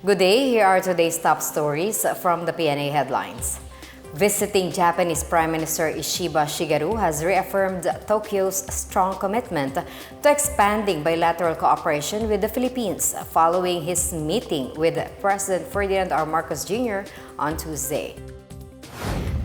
Good day, here are today's top stories from the Pna Headlines. Visiting Japanese Prime Minister Ishiba has reaffirmed Tokyo's strong commitment to expanding bilateral cooperation with the Philippines following his meeting with President Ferdinand R. Marcos Jr. on Tuesday.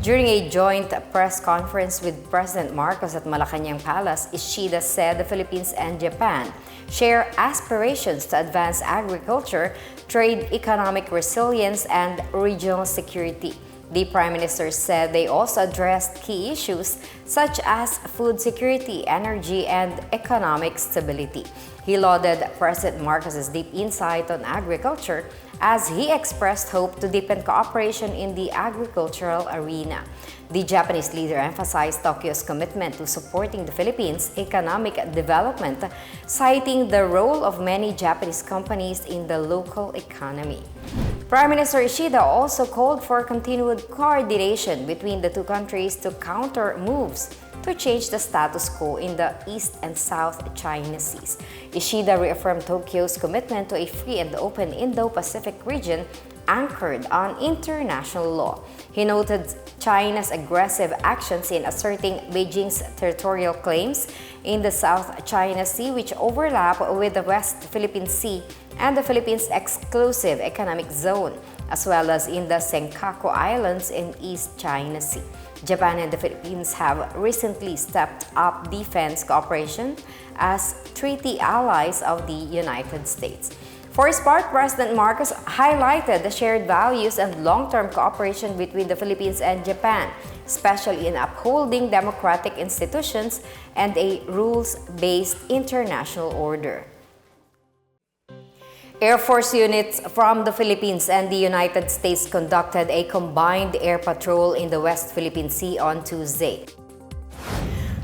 During a joint press conference with President Marcos at Malacanang Palace, Ishiba said the Philippines and Japan share aspirations to advance agriculture, trade, economic resilience, and regional security. The Prime Minister said they also addressed key issues such as food security, energy, and economic stability. He lauded President Marcos's deep insight on agriculture as he expressed hope to deepen cooperation in the agricultural arena. The Japanese leader emphasized Tokyo's commitment to supporting the Philippines' economic development, citing the role of many Japanese companies in the local economy. Prime Minister Ishiba also called for continued coordination between the two countries to counter moves to change the status quo in the East and South China Seas. Ishiba reaffirmed Tokyo's commitment to a free and open Indo-Pacific region anchored on international law. He noted China's aggressive actions in asserting Beijing's territorial claims in the South China Sea, which overlap with the West Philippine Sea and the Philippines' exclusive economic zone, as well as in the Senkaku Islands in East China Sea. Japan and the Philippines have recently stepped up defense cooperation as treaty allies of the United States. For his part, President Marcos highlighted the shared values and long-term cooperation between the Philippines and Japan, especially in upholding democratic institutions and a rules-based international order. Air Force units from the Philippines and the United States conducted a combined air patrol in the West Philippine Sea on Tuesday.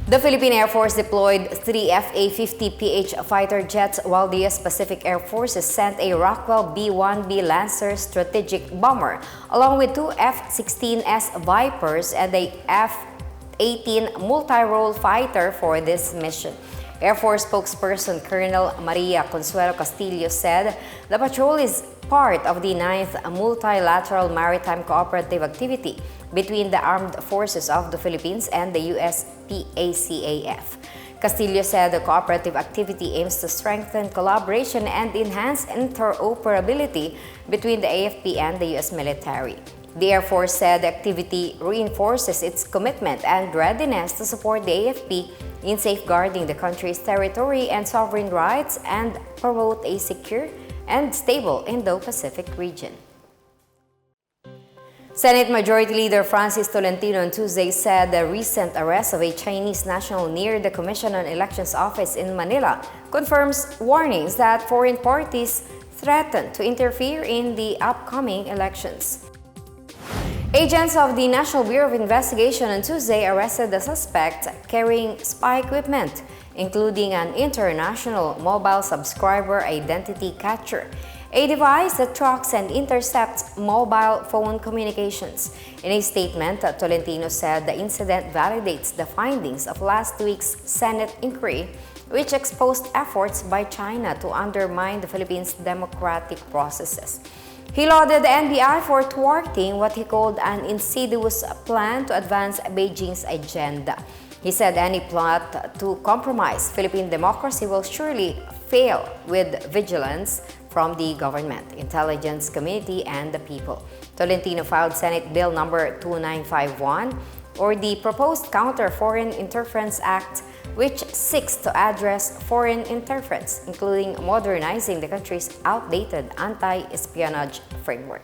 The Philippine Air Force deployed 3 F/A-50PH fighter jets, while the U.S. Pacific Air Forces sent a Rockwell B-1B Lancer strategic bomber, along with 2 F-16S Vipers and a F-18 multi-role fighter for this mission. Air Force spokesperson Colonel Maria Consuelo Castillo said the patrol is part of the 9th Multilateral Maritime Cooperative Activity between the Armed Forces of the Philippines and the U.S. PACAF. Castillo said the cooperative activity aims to strengthen collaboration and enhance interoperability between the AFP and the U.S. military. The Air Force said the activity reinforces its commitment and readiness to support the AFP in safeguarding the country's territory and sovereign rights and promote a secure and stable Indo-Pacific region. Senate Majority Leader Francis Tolentino on Tuesday said the recent arrest of a Chinese national near the Commission on Elections office in Manila confirms warnings that foreign parties threaten to interfere in the upcoming elections. Agents of the National Bureau of Investigation on Tuesday arrested the suspect carrying spy equipment, including an international mobile subscriber identity catcher, a device that tracks and intercepts mobile phone communications. In a statement, Tolentino said the incident validates the findings of last week's Senate inquiry, which exposed efforts by China to undermine the Philippines' democratic processes. He lauded the NBI for thwarting what he called an insidious plan to advance Beijing's agenda. He said any plot to compromise Philippine democracy will surely fail with vigilance from the government, intelligence community, and the people. Tolentino filed Senate Bill number 2951, or the proposed Counter-Foreign Interference Act, which seeks to address foreign interference, including modernizing the country's outdated anti-espionage framework.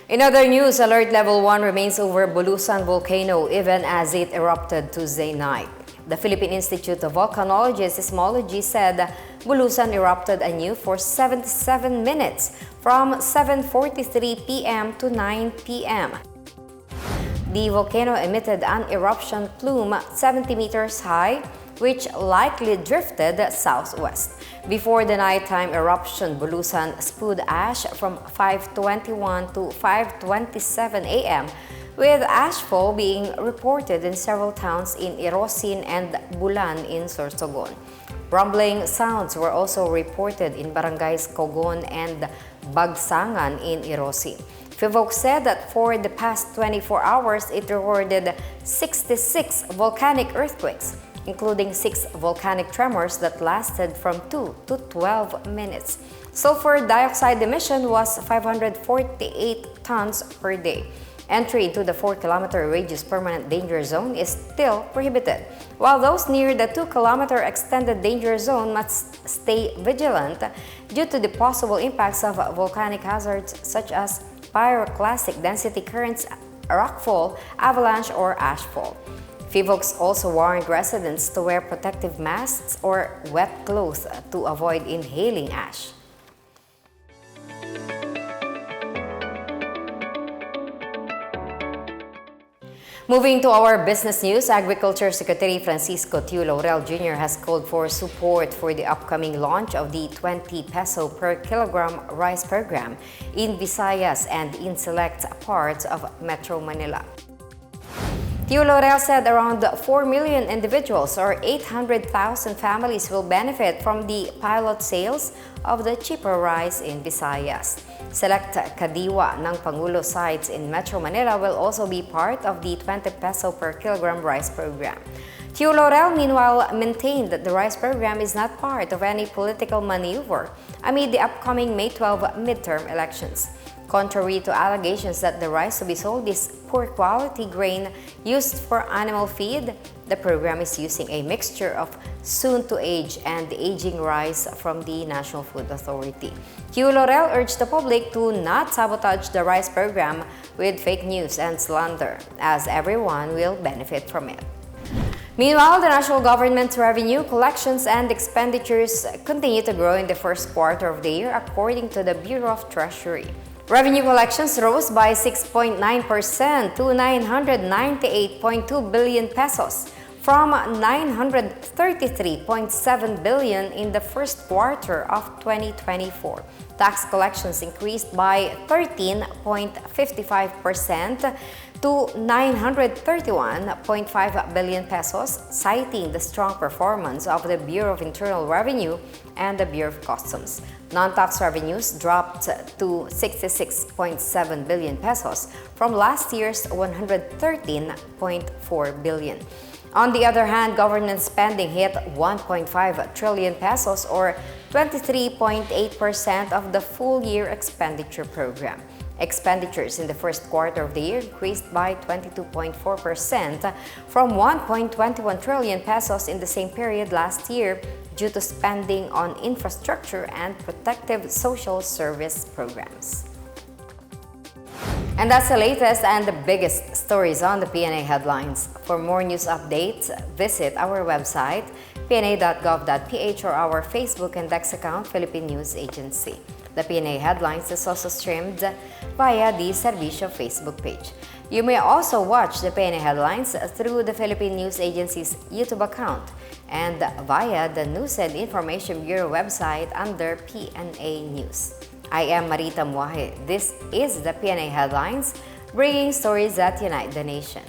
In other news, Alert Level 1 remains over Bulusan Volcano even as it erupted Tuesday night. The Philippine Institute of Volcanology and Seismology said Bulusan erupted anew for 77 minutes from 7:43 p.m. to 9 p.m. The volcano emitted an eruption plume 70 meters high, which likely drifted southwest. Before the nighttime eruption, Bulusan spewed ash from 5:21 to 5:27 a.m., with ashfall being reported in several towns in Irosin and Bulan in Sorsogon. Rumbling sounds were also reported in barangays Cogon and Bagsangan in Irosi. Philippine said that for the past 24 hours, it recorded 66 volcanic earthquakes, including 6 volcanic tremors that lasted from 2 to 12 minutes. Sulfur dioxide emission was 548 tons per day. Entry into the 4-kilometer radius permanent danger zone is still prohibited, while those near the 2-kilometer extended danger zone must stay vigilant due to the possible impacts of volcanic hazards such as pyroclastic density currents, rockfall, avalanche, or ashfall. PHIVOLCS also warned residents to wear protective masks or wet clothes to avoid inhaling ash. Moving to our business news, Agriculture Secretary Francisco Tiu Laurel Jr. has called for support for the upcoming launch of the 20 peso per kilogram rice program in Visayas and in select parts of Metro Manila. Tiu Laurel said around 4 million individuals or 800,000 families will benefit from the pilot sales of the cheaper rice in Visayas. Select kadiwa ng Pangulo sites in Metro Manila will also be part of the 20 peso per kilogram rice program. Tiu Laurel, meanwhile, maintained that the rice program is not part of any political maneuver amid the upcoming May 12 midterm elections. Contrary to allegations that the rice to be sold is poor quality grain used for animal feed, the program is using a mixture of soon-to-age and aging rice from the National Food Authority. Tiu Laurel urged the public to not sabotage the rice program with fake news and slander, as everyone will benefit from it. Meanwhile, the national government's revenue, collections, and expenditures continue to grow in the first quarter of the year, according to the Bureau of Treasury. Revenue collections rose by 6.9% to 998.2 billion pesos from 933.7 billion in the first quarter of 2024. Tax collections increased by 13.55% to 931.5 billion pesos, citing the strong performance of the Bureau of Internal Revenue and the Bureau of Customs. Non-tax revenues dropped to 66.7 billion pesos from last year's 113.4 billion. On the other hand, government spending hit 1.5 trillion pesos or 23.8% of the full-year expenditure program. Expenditures in the first quarter of the year increased by 22.4% from 1.21 trillion pesos in the same period last year due to spending on infrastructure and protective social service programs. And that's the latest and the biggest stories on the Pna Headlines. For more news updates, visit our website, pna.gov.ph, or our Facebook and X account, Philippine News Agency. The Pna Headlines is also streamed via the Servicio Facebook page. You may also watch the Pna Headlines through the Philippine News Agency's YouTube account and via the News and Information Bureau website under PNA News. I am Marita Muahe. This is the Pna Headlines, bringing stories that unite the nation.